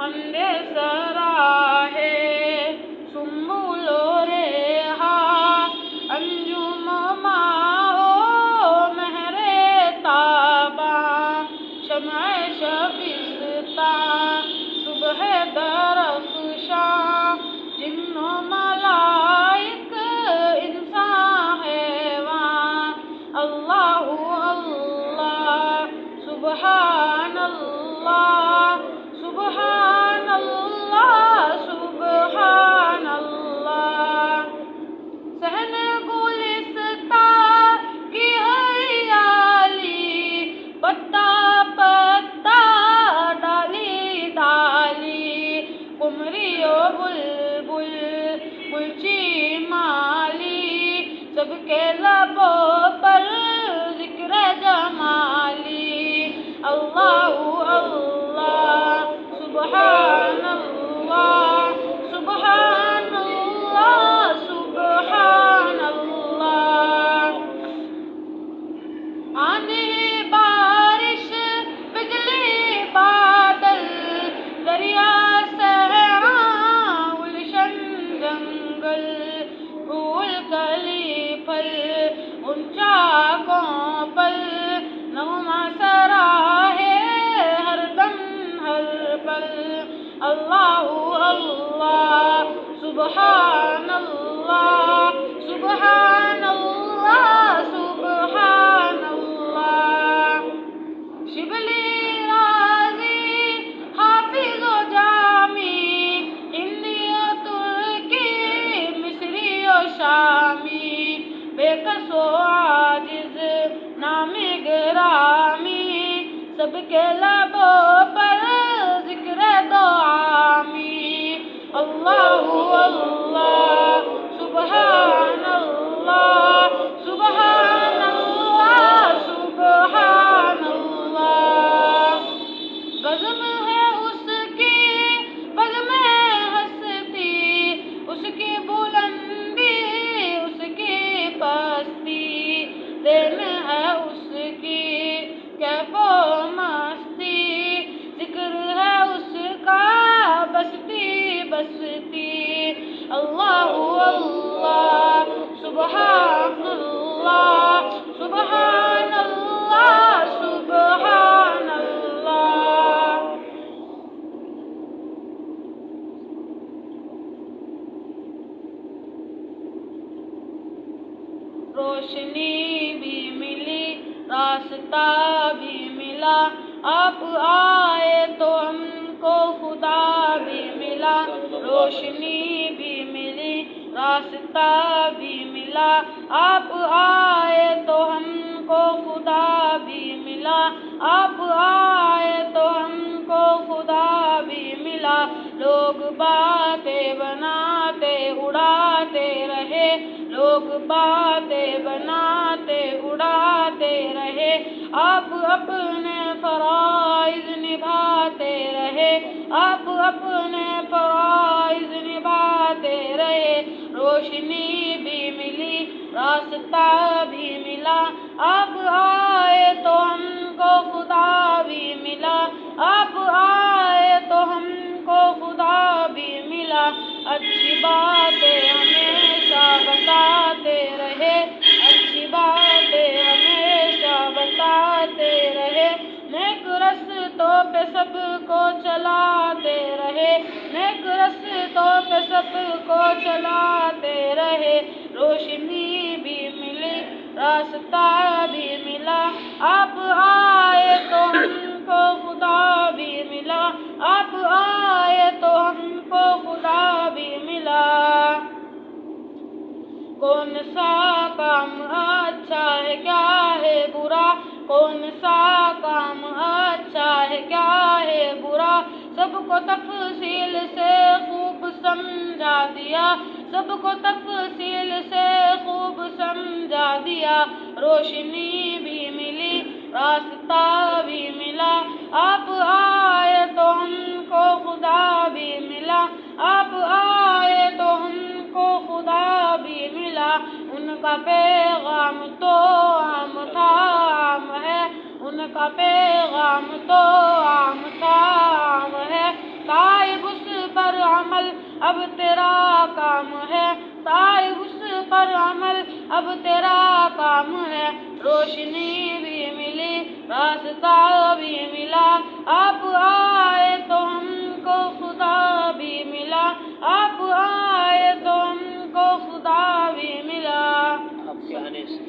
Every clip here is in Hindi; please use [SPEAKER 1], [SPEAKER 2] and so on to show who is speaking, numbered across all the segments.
[SPEAKER 1] हंदे सराहे सुम्बुलो रेहा अंजुम माओ महरे ताबा शम्अ शबिस्ता सुबह दरख्शा जिन्नो मलाइक इंसान हैवान अल्लाहु अल्लाह सुबहान अल्लाह सुबहान अल्लाह सुबहान अल्लाह। सहन गुलिस्ता की हरियाली पत्ता पत्ता डाली डाली कुमरियो बुलबुल गुलची माली सबके लबों पर जिक्र जमाली अल्लाहु अल्लाह सुबहान अल्लाह सुबहान अल्लाह सुबहान अल्लाह। आंधी बारिश बिजली बादल दरिया सहरा गुलशन जंगल फूल कली फल ऊंचा कोपल नगमा सराहे हरदम हर पल अल्लाहु अल्लाह सुबहान अल्लाह सुबहान अल्लाह सुबहान अल्लाह। शिबली राजी हाफिज़ो जामी हिंदी तुर्की मिस्री और शामी बेकसो आजिज नामी गिरामी सबके लबों पर जिक्र दो आमी अल्लाहु अल्लाह सुबहान अल्लाह सुबहान अल्लाह सुबहान अल्लाह। बज़्म है उसकी बज़्म हस्ती उसकी बुलंदी उसकी पस्ती देन है उसकी कैफो मस्ती जिक्र है उसका बसती बसती अल्लाहु अल्लाह सुबहान अल्लाह सुबहान अल्लाह सुबहान अल्लाह। रोशनी भी मिली रास्ता भी मिला आप आए तो हमको खुदा भी मिला रोशनी भी मिली रास्ता भी मिला आप आए तो हमको खुदा भी मिला आप आए तो हमको खुदा भी मिला। लोग बातें बनाते उड़ाते रहे लोग बातें बनाते उड़ाते रहे आप अपने फराइज निभाते रहे आप अपने फराइज निभाते रहे। रोशनी भी मिली रास्ता भी मिला आप आए तो हमको खुदा भी मिला आप आए तो हमको खुदा भी मिला। अच्छी बातें हमेशा बताते रहे अच्छी बातें हमेशा बताते रहे नेक रस्तों पे सबको चलाते रहे नेक रस्तों पे सबको चलाते रहे। रोशनी भी मिली रास्ता भी मिला आप आए तो हमको खुदा भी मिला आप आए तो हमको सा काम अच्छा है क्या है बुरा, कौन सा काम अच्छा है क्या है बुरा, सबको तफसील से खूब समझा दिया, सबको तफसील से खूब समझा दिया। रोशनी भी मिली, रास्ता भी मिला, आप आए तो हमको खुदा भी मिला, आप आए तो हमको खुदा भी मिला। उनका पैगाम तो आम था आम है, उनका पैगाम तो आम था आम है। ताइब उस पर अमल अब तेरा काम है, ताइब उस पर अमल अब तेरा काम है। रोशनी भी मिली, रास्ता भी मिला, आप आए तो हमको खुदा भी मिला, आप आए तो हमको खुदा भी मिला।
[SPEAKER 2] आपके आने से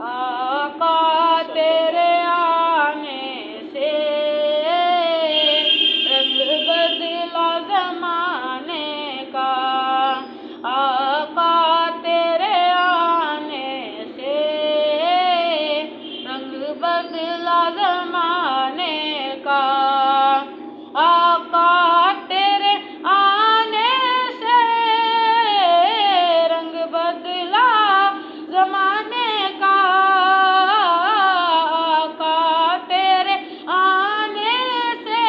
[SPEAKER 1] आका तेरे आने से रंग बदला ज़माने का, आका तेरे आने से रंग बदला ज़माने का, आका तेरे आने से रंग बदला ज़माने का, आका तेरे आने से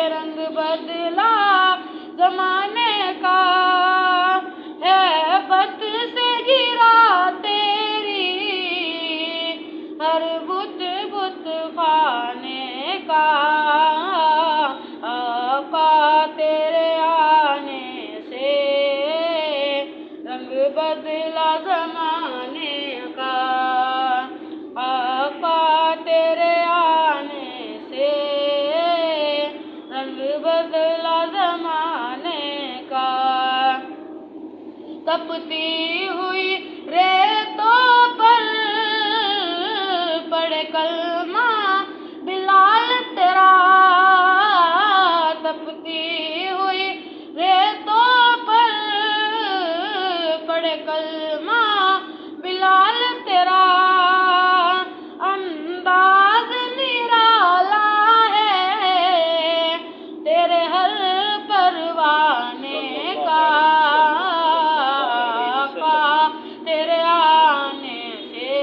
[SPEAKER 1] रंग बदला ज़माने का। है बत से गिरा तेरी हर बुत बुत खाने का, आका तेरे आने से रंग बदला ज़माने का, आका तेरे आने से रंग बदला ज़माने का। तपती हुई रेतों पर पढ़े कलमा बिलाल तेरा, तपती हुई रेतों पर पढ़े कलमा बिलाल तेरा। अंदाज निराला है तेरे हर परवाने का, तेरे आने से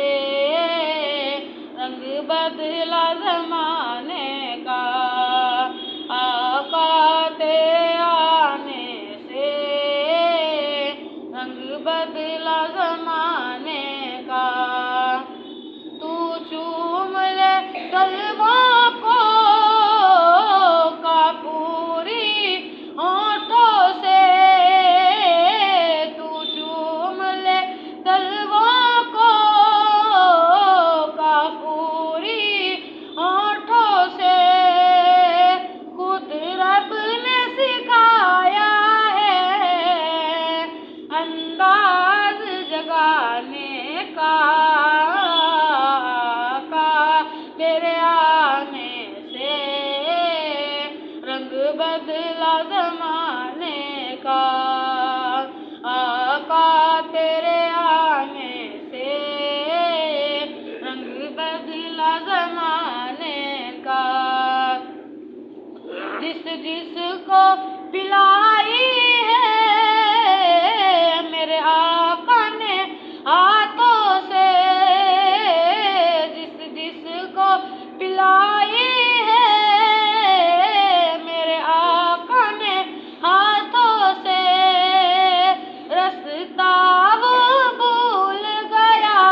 [SPEAKER 1] रंग बदला ज़माने का, आका तेरे आने से रंग बदला ज़माने का। तू चूम ले कलमों को कापूरी होठों से, तू चूम ले कलमों को कापूरी होठों से। खुद रब ने सिखाया है अंदाज जगाने का, तेरे आने से रंग बदला ज़माने का, आका तेरे आने से रंग बदला ज़माने का। जिस जिसको पिलाई है मेरे आका ने हाथों से, जिस जिसको पिलाई है मेरे आका ने हाथों से, रास्ता वो भूल गया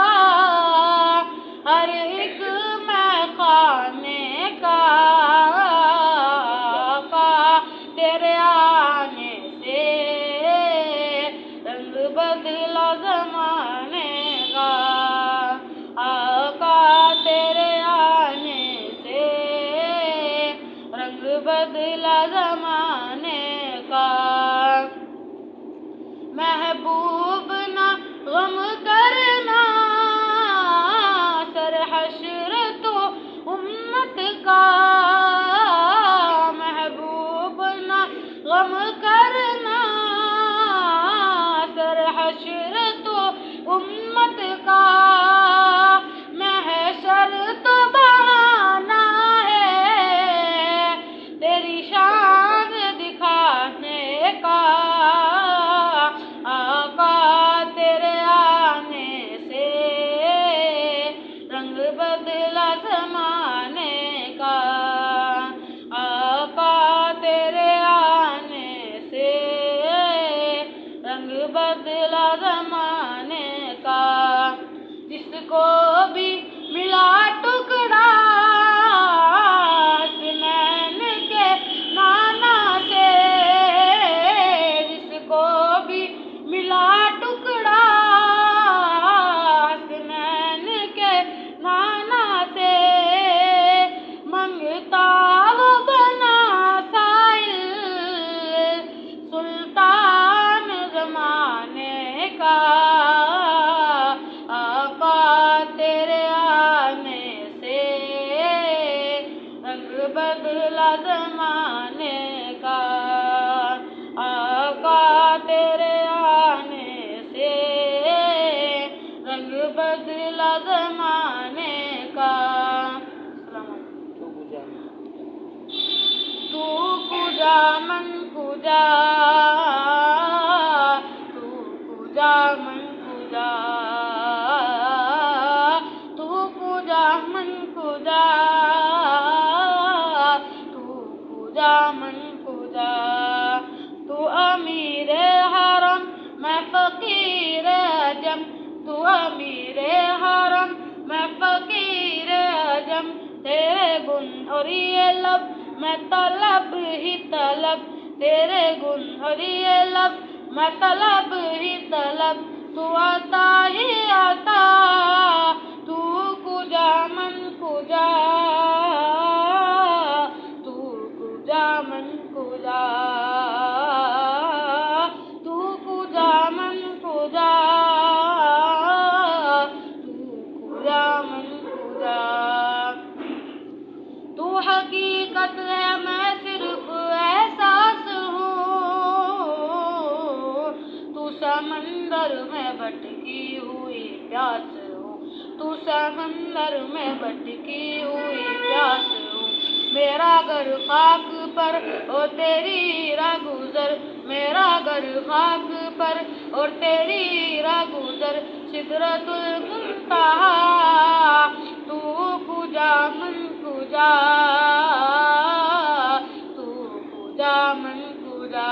[SPEAKER 1] हर एक मैं खाने का, तेरे आने से रंग बदला ज़माने का, आका तेरे आने से रंग बदला ज़माने का। महबूब ना गम करना सर हश्र तो उम्मत का, महबूब ना गम करना हश्र तो उम्मत का, महशर तो बहाना है तेरी शान दिखाने का। आका तेरे आने से रंग बदला ज़माने का। आका तेरे आने से रंग बदला ज़माने का। जिसको भी मिला टुकड़ा नैन के नाना से, जिसको भी मिला टुकड़ा नैन के नाना से, मंगता वो बना साइल सुल्तान ज़माने का। आका तेरे आने से रंग बदला ज़माने का। आका तेरे आने से रंग बदला ज़माने का। तू कुजा मन कुजा, तू कुजा मन कुजा, तू कुजा मन कुजा, तू कुजा मन कुजा। तू अमीर हरम मैं फ़कीर अजम, तू अमीर हरम मैं फ़कीर अजम। तेरे गुण और ये लब मैं तलब ही तलब, तेरे गुण और ये लब मैं तलब ही तलब। तू आता ही आता, तू कुजा मन कुजा, तू कुजा मन कुजा, तू कुजा मन कुजा, तू कुजा मन कुजा। तू हकीकत है मैं सिर्फ एहसास हूँ, तू समंदर में भटकी हुई प्यास हूँ, तू समंदर में भटकी हुई प्यास हूँ। मेरा घर खाक पर और तेरी राह गुज़र, मेरा घर खाक पर और तेरी राह गुज़र। सिदरतुल मुंतहा तू कुजा मन कुजा, तू कुजा मन कुजा।